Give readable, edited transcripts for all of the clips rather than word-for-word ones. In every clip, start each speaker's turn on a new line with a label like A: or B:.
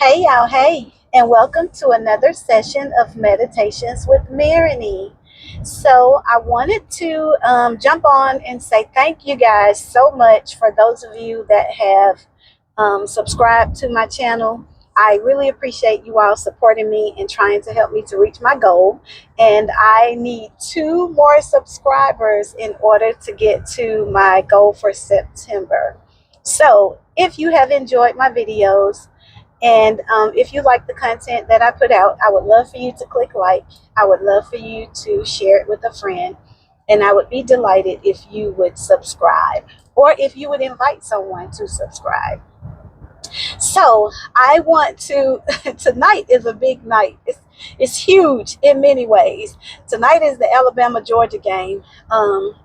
A: Hey, y'all, hey, and welcome to another session of Meditations with Marini. So, I wanted to jump on and say thank you guys so much for those of you that have subscribed to my channel. I really appreciate you all supporting me and trying to help me to reach my goal. And I need two more subscribers in order to get to my goal for September. So, if you have enjoyed my videos, and if you like the content that I put out, I would love for you to click like. I would love for you to share it with a friend. And I would be delighted if you would subscribe or if you would invite someone to subscribe. So I want to, tonight is a big night. It's huge in many ways. Tonight is the Alabama Georgia game.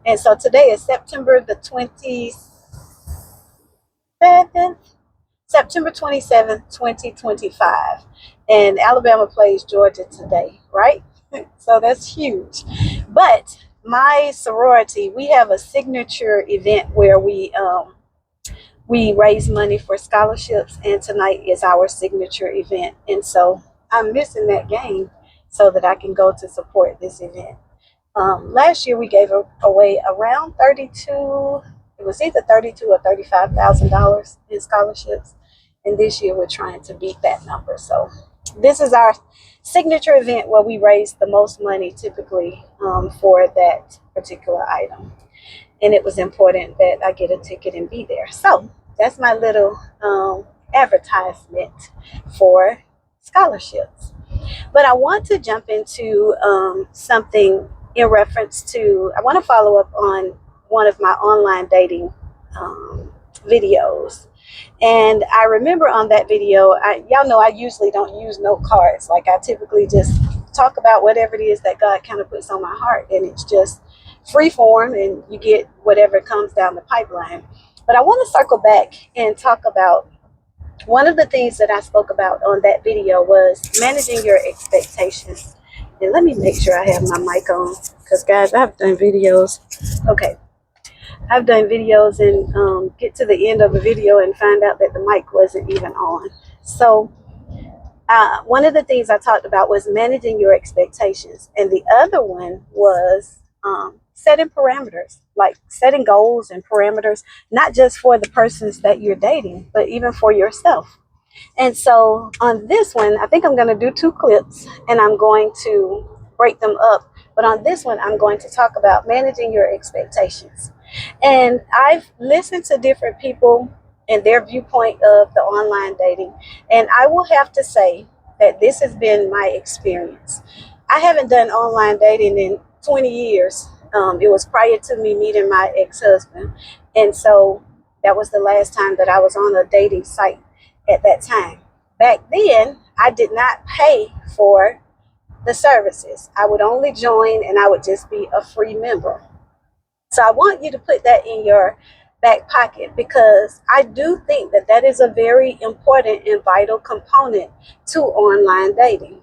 A: And so today is September the 27th. September 27th, 2025. And Alabama plays Georgia today, right? So that's huge. But my sorority, we have a signature event where we raise money for scholarships, and tonight is our signature event. And so I'm missing that game so that I can go to support this event. Last year we gave away around 32. It was either 32 or $35,000 in scholarships, and this year we're trying to beat that number. So this is our signature event where we raise the most money typically for that particular item, and it was important that I get a ticket and be there. So that's my little advertisement for scholarships. But I want to jump into something in reference to, I want to follow up on one of my online dating videos. And I remember on that video, y'all know I usually don't use note cards. Like I typically just talk about whatever it is that God kind of puts on my heart. And it's just free form and you get whatever comes down the pipeline. But I want to circle back and talk about one of the things that I spoke about on that video was managing your expectations. And let me make sure I have my mic on because, guys, I've done videos. Okay. I've done videos and get to the end of the video and find out that the mic wasn't even on. So, one of the things I talked about was managing your expectations. And the other one was setting parameters, like setting goals and parameters, not just for the persons that you're dating, but even for yourself. And so on this one, I think I'm going to do two clips and I'm going to break them up. But on this one, I'm going to talk about managing your expectations. And I've listened to different people and their viewpoint of the online dating. And I will have to say that this has been my experience. I haven't done online dating in 20 years. It was prior to me meeting my ex-husband. And so that was the last time that I was on a dating site at that time. Back then, I did not pay for the services. I would only join and I would just be a free member. So I want you to put that in your back pocket because I do think that that is a very important and vital component to online dating.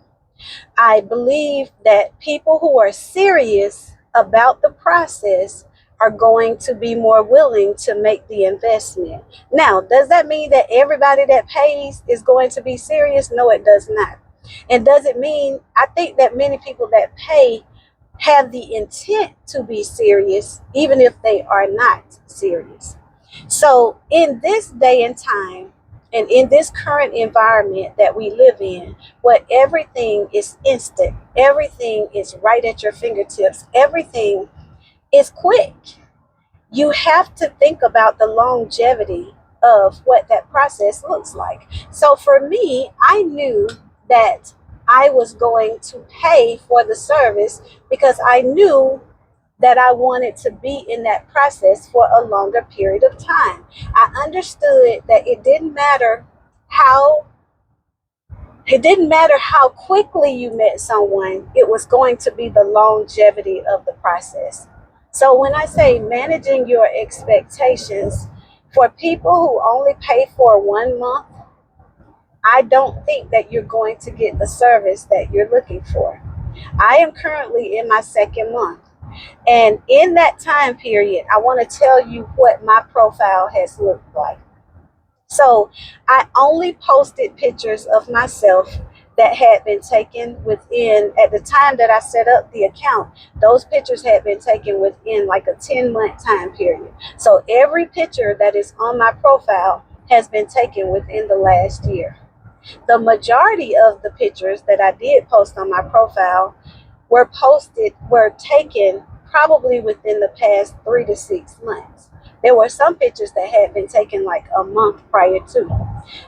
A: I believe that people who are serious about the process are going to be more willing to make the investment. Now, does that mean that everybody that pays is going to be serious? No, it does not. And does it mean, I think that many people that pay have the intent to be serious, even if they are not serious. So in this day and time, and in this current environment that we live in, where everything is instant, everything is right at your fingertips, everything is quick, you have to think about the longevity of what that process looks like. So for me, I knew that I was going to pay for the service because I knew that I wanted to be in that process for a longer period of time. I understood that it didn't matter how quickly you met someone, it was going to be the longevity of the process. So when I say managing your expectations, for people who only pay for 1 month, I don't think that you're going to get the service that you're looking for. I am currently in my second month. And in that time period, I want to tell you what my profile has looked like. So I only posted pictures of myself that had been taken within, at the time that I set up the account, those pictures had been taken within like a 10-month time period. So every picture that is on my profile has been taken within the last year. The majority of the pictures that I did post on my profile were taken probably within the past 3 to 6 months. There were some pictures that had been taken like a month prior to.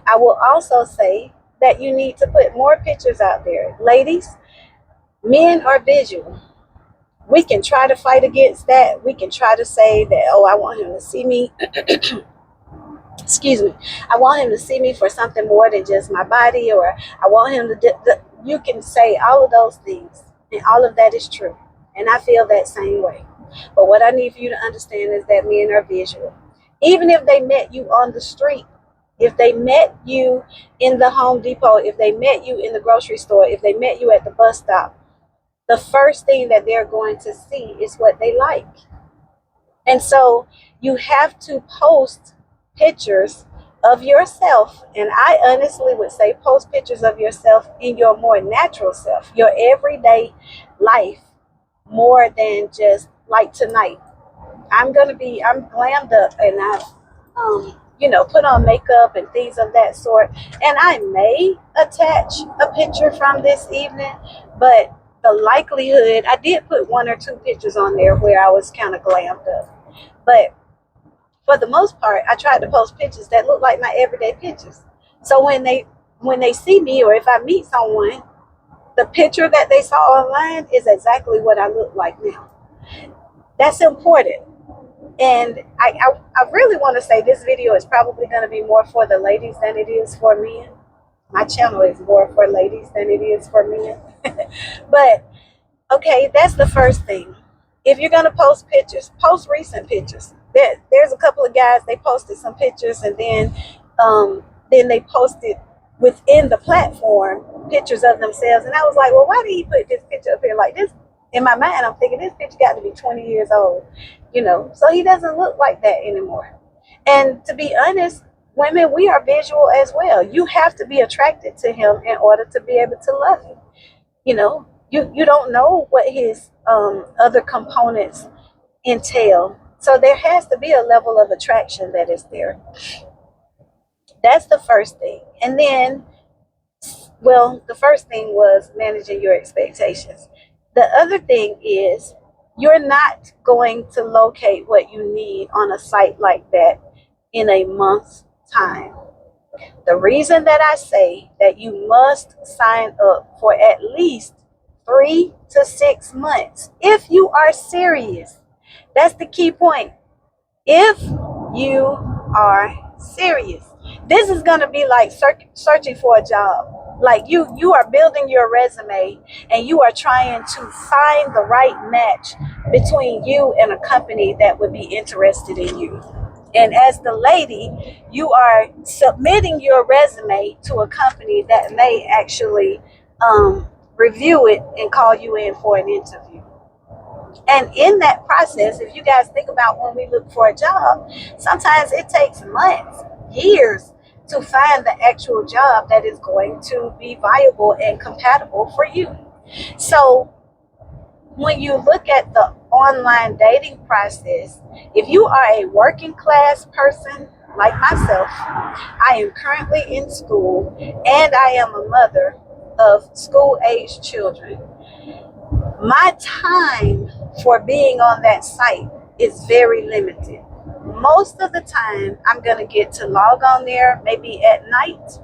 A: I will also say that you need to put more pictures out there. Ladies, men are visual. We can try to fight against that. We can try to say that, oh, I want him to see me. Excuse me. I want him to see me for something more than just my body, or I want him to. You can say all of those things, and all of that is true. And I feel that same way. But what I need for you to understand is that men are visual. Even if they met you on the street, if they met you in the Home Depot, if they met you in the grocery store, if they met you at the bus stop, the first thing that they're going to see is what they like. And so you have to post pictures of yourself. And I honestly would say post pictures of yourself in your more natural self, your everyday life, more than just like tonight. I'm glammed up, and put on makeup and things of that sort. And I may attach a picture from this evening, but the likelihood, I did put 1 or 2 pictures on there where I was kind of glammed up. But for the most part, I tried to post pictures that look like my everyday pictures. So when they see me, or if I meet someone, the picture that they saw online is exactly what I look like now. That's important. And I really want to say this video is probably going to be more for the ladies than it is for men. My channel is more for ladies than it is for men. But, okay, that's the first thing. If you're going to post pictures, post recent pictures. There's a couple of guys, they posted some pictures, and then they posted within the platform pictures of themselves. And I was like, well, why did he put this picture up here like this? In my mind, I'm thinking this picture got to be 20 years old, so he doesn't look like that anymore. And to be honest, women, we are visual as well. You have to be attracted to him in order to be able to love him. You don't know what his other components entail. So there has to be a level of attraction that is there. That's the first thing. And then, well, the first thing was managing your expectations. The other thing is you're not going to locate what you need on a site like that in a month's time. The reason that I say that you must sign up for at least 3 to 6 months, if you are serious, that's the key point. If you are serious, this is going to be like searching for a job. Like you are building your resume, and you are trying to find the right match between you and a company that would be interested in you. And as the lady, you are submitting your resume to a company that may actually review it and call you in for an interview. And in that process, if you guys think about when we look for a job, sometimes it takes months, years to find the actual job that is going to be viable and compatible for you. So when you look at the online dating process, if you are a working class person like myself, I am currently in school, and I am a mother of school-aged children. My time for being on that site is very limited. Most of the time, I'm going to get to log on there maybe at night,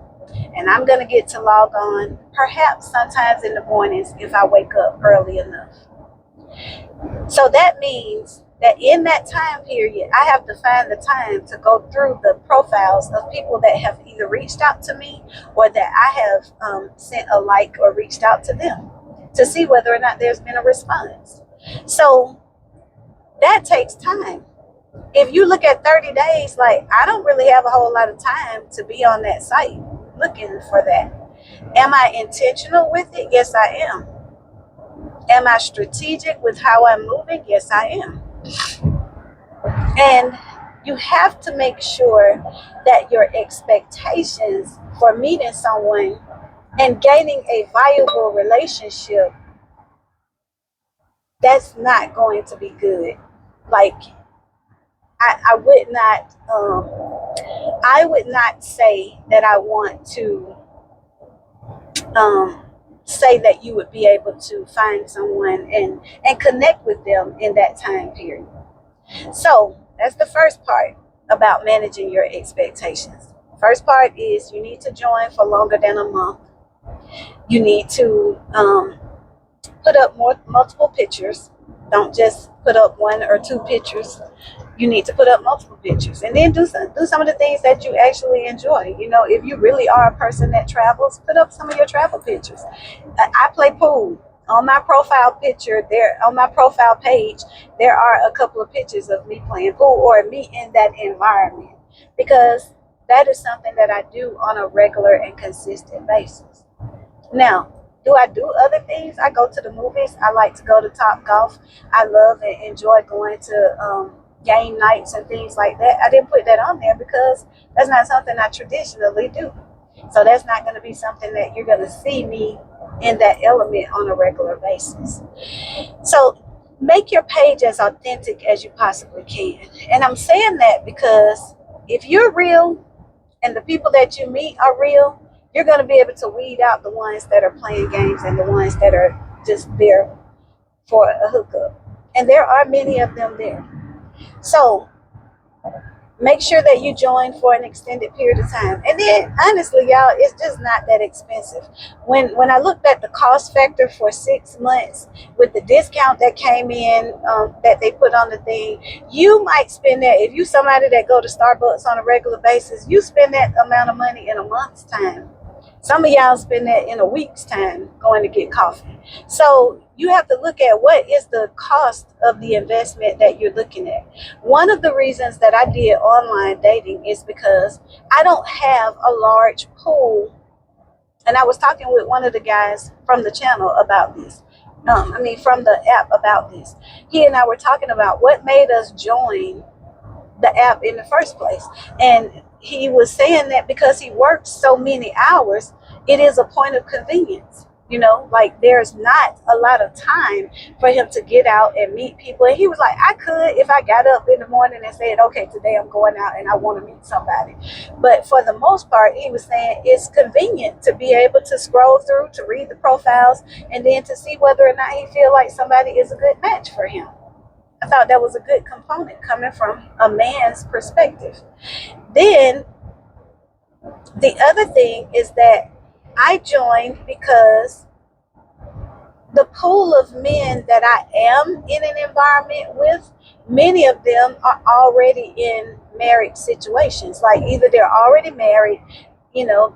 A: and I'm going to get to log on perhaps sometimes in the mornings if I wake up early enough. So that means that in that time period, I have to find the time to go through the profiles of people that have either reached out to me or that I have sent a like or reached out to them to see whether or not there's been a response. So that takes time. If you look at 30 days, like, I don't really have a whole lot of time to be on that site looking for that. Am I intentional with it? Yes, I am. Am I strategic with how I'm moving? Yes, I am. And you have to make sure that your expectations for meeting someone and gaining a valuable relationship, that's not going to be good. Like, I would not I would not say that I want to say that you would be able to find someone and connect with them in that time period. So that's the first part about managing your expectations. First part is you need to join for longer than a month. You need to put up multiple pictures. Don't just put up one or two pictures. You need to put up multiple pictures, and then do some of the things that you actually enjoy. You know, if you really are a person that travels, put up some of your travel pictures. I play pool. On my profile picture, there on my profile page, there are a couple of pictures of me playing pool or me in that environment, because that is something that I do on a regular and consistent basis. Now, do I do other things? I go to the movies. I like to go to Top Golf. I love and enjoy going to game nights and things like that. I didn't put that on there because that's not something I traditionally do. So that's not going to be something that you're going to see me in that element on a regular basis. So make your page as authentic as you possibly can. And I'm saying that because if you're real and the people that you meet are real, you're going to be able to weed out the ones that are playing games and the ones that are just there for a hookup. And there are many of them there. So make sure that you join for an extended period of time. And then honestly, y'all, it's just not that expensive. When I looked at the cost factor for 6 months with the discount that came in, that they put on the thing, you might spend that. If you somebody that go to Starbucks on a regular basis, you spend that amount of money in a month's time. Some of y'all spend that in a week's time going to get coffee. So you have to look at what is the cost of the investment that you're looking at. One of the reasons that I did online dating is because I don't have a large pool. And I was talking with one of the guys from the channel about this. From the app about this. He and I were talking about what made us join the app in the first place. And he was saying that because he works so many hours, it is a point of convenience. You know, like there's not a lot of time for him to get out and meet people. And he was like, I could if I got up in the morning and said, okay, today I'm going out and I want to meet somebody. But for the most part, he was saying it's convenient to be able to scroll through, to read the profiles, and then to see whether or not he feel like somebody is a good match for him. I thought that was a good component coming from a man's perspective. Then the other thing is that I joined because the pool of men that I am in an environment with, many of them are already in married situations. Like either they're already married, you know,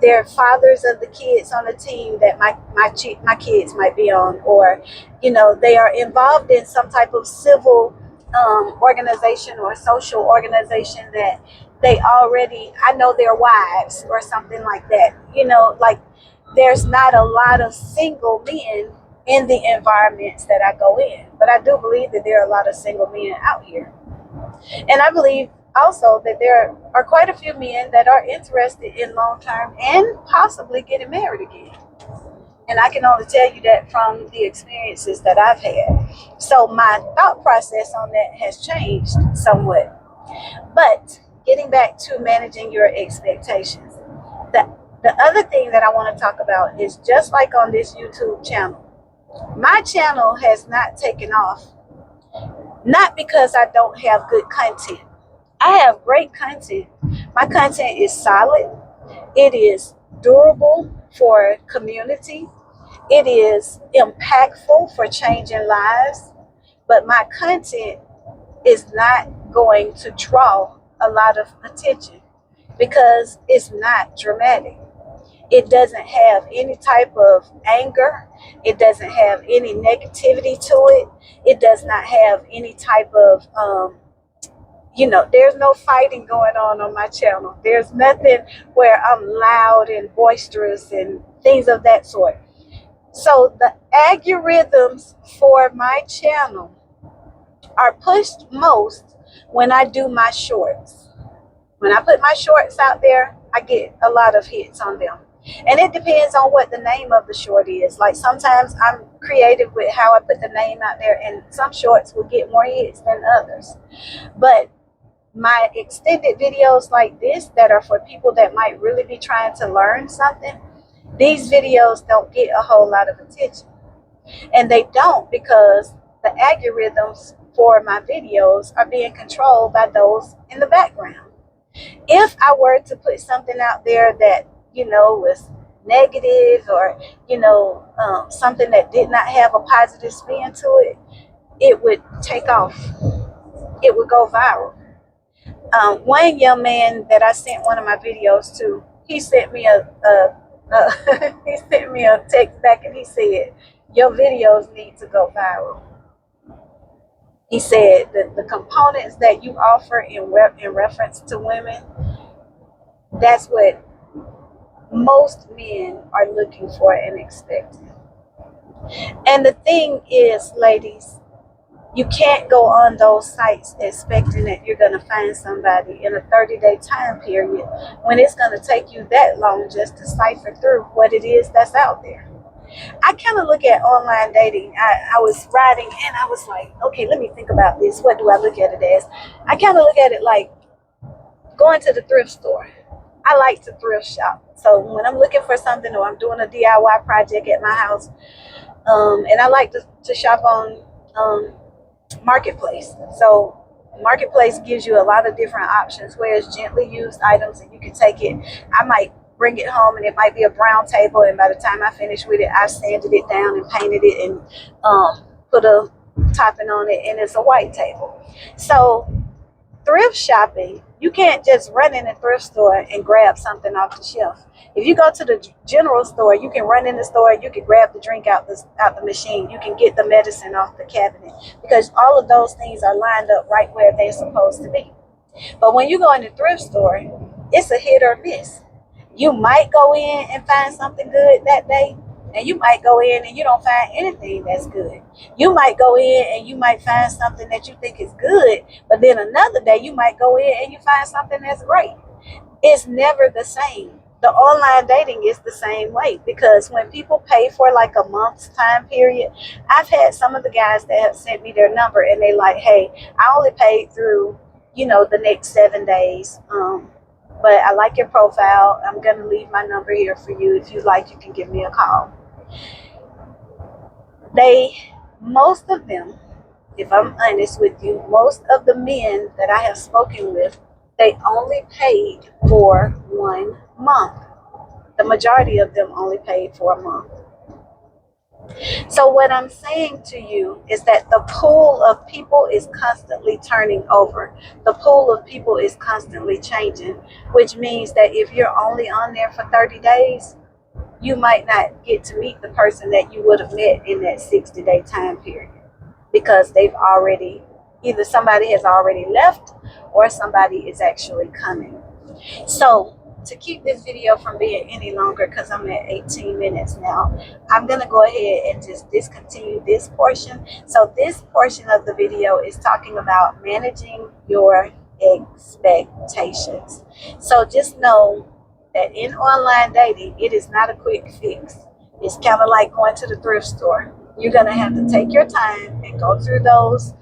A: they're fathers of the kids on the team that my kids might be on, or you know, they are involved in some type of civil organization or social organization that they already, I know their wives or something like that. You know, like there's not a lot of single men in the environments that I go in, but I do believe that there are a lot of single men out here. And I believe also that there are quite a few men that are interested in long-term and possibly getting married again. And I can only tell you that from the experiences that I've had. So my thought process on that has changed somewhat. But getting back to managing your expectations, the other thing that I want to talk about is just like on this YouTube channel, my channel has not taken off, not because I don't have good content. I have great content. My content is solid. It is durable for community. It is impactful for changing lives. But my content is not going to draw a lot of attention because it's not dramatic. It doesn't have any type of anger. It doesn't have any negativity to it. It does not have any type of there's no fighting going on my channel. There's nothing where I'm loud and boisterous and things of that sort. So the algorithms for my channel are pushed most when I do my shorts. When I put my shorts out there, I get a lot of hits on them. And it depends on what the name of the short is. Like sometimes I'm creative with how I put the name out there, and some shorts will get more hits than others. But my extended videos like this that are for people that might really be trying to learn something, these videos don't get a whole lot of attention. And they don't because the algorithms for my videos are being controlled by those in the background. If I were to put something out there that, was negative or, something that did not have a positive spin to it, it would take off. It would go viral. One young man that I sent one of my videos to, he sent me he sent me a text back and he said, your videos need to go viral. He said that the components that you offer in reference to women, that's what most men are looking for and expecting. And the thing is, ladies, you can't go on those sites expecting that you're going to find somebody in a 30-day time period when it's going to take you that long just to cipher through what it is that's out there. I kind of look at online dating. I was writing and I was like, okay, let me think about this. What do I look at it as? I kind of look at it like going to the thrift store. I like to thrift shop. So when I'm looking for something or I'm doing a DIY project at my house, and I like to shop on Marketplace. So Marketplace gives you a lot of different options where it's gently used items and you can take it. I might bring it home and it might be a brown table, and by the time I finish with it, I've sanded it down and painted it and put a topping on it, and it's a white table. So thrift shopping, you can't just run in a thrift store and grab something off the shelf. If you go to the general store, you can run in the store, you can grab the drink out the machine, you can get the medicine off the cabinet, because all of those things are lined up right where they're supposed to be. But when you go in the thrift store, it's a hit or miss. You might go in and find something good that day, and you might go in and you don't find anything that's good. You might go in and you might find something that you think is good, but then another day you might go in and you find something that's great. It's never the same. The online dating is the same way, because when people pay for like a month's time period, I've had some of the guys that have sent me their number and they like, hey, I only paid through, the next 7 days. But I like your profile. I'm going to leave my number here for you. If you like, you can give me a call. Most of them, if I'm honest with you, most of the men that I have spoken with, they only paid for 1 month. The majority of them only paid for a month. So what I'm saying to you is that the pool of people is constantly turning over. The pool of people is constantly changing, which means that if you're only on there for 30 days, you might not get to meet the person that you would have met in that 60-day time period, because either somebody has already left or somebody is actually coming. So to keep this video from being any longer, because I'm at 18 minutes now, I'm going to go ahead and just discontinue this portion. So this portion of the video is talking about managing your expectations. So just know that in online dating, it is not a quick fix. It's kind of like going to the thrift store. You're going to have to take your time and go through those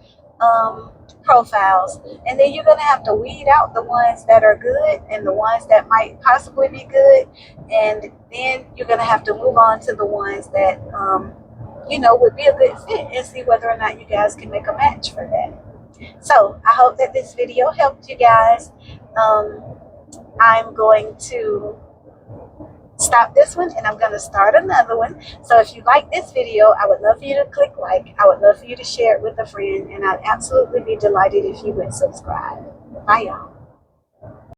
A: profiles, and then you're going to have to weed out the ones that are good and the ones that might possibly be good, and then you're going to have to move on to the ones that would be a good fit, and see whether or not you guys can make a match for that. So I hope that this video helped you guys. I'm going to stop this one and I'm going to start another one. So if you like this video, I would love for you to click like. I would love for you to share it with a friend, and I'd absolutely be delighted if you would subscribe. Bye, y'all.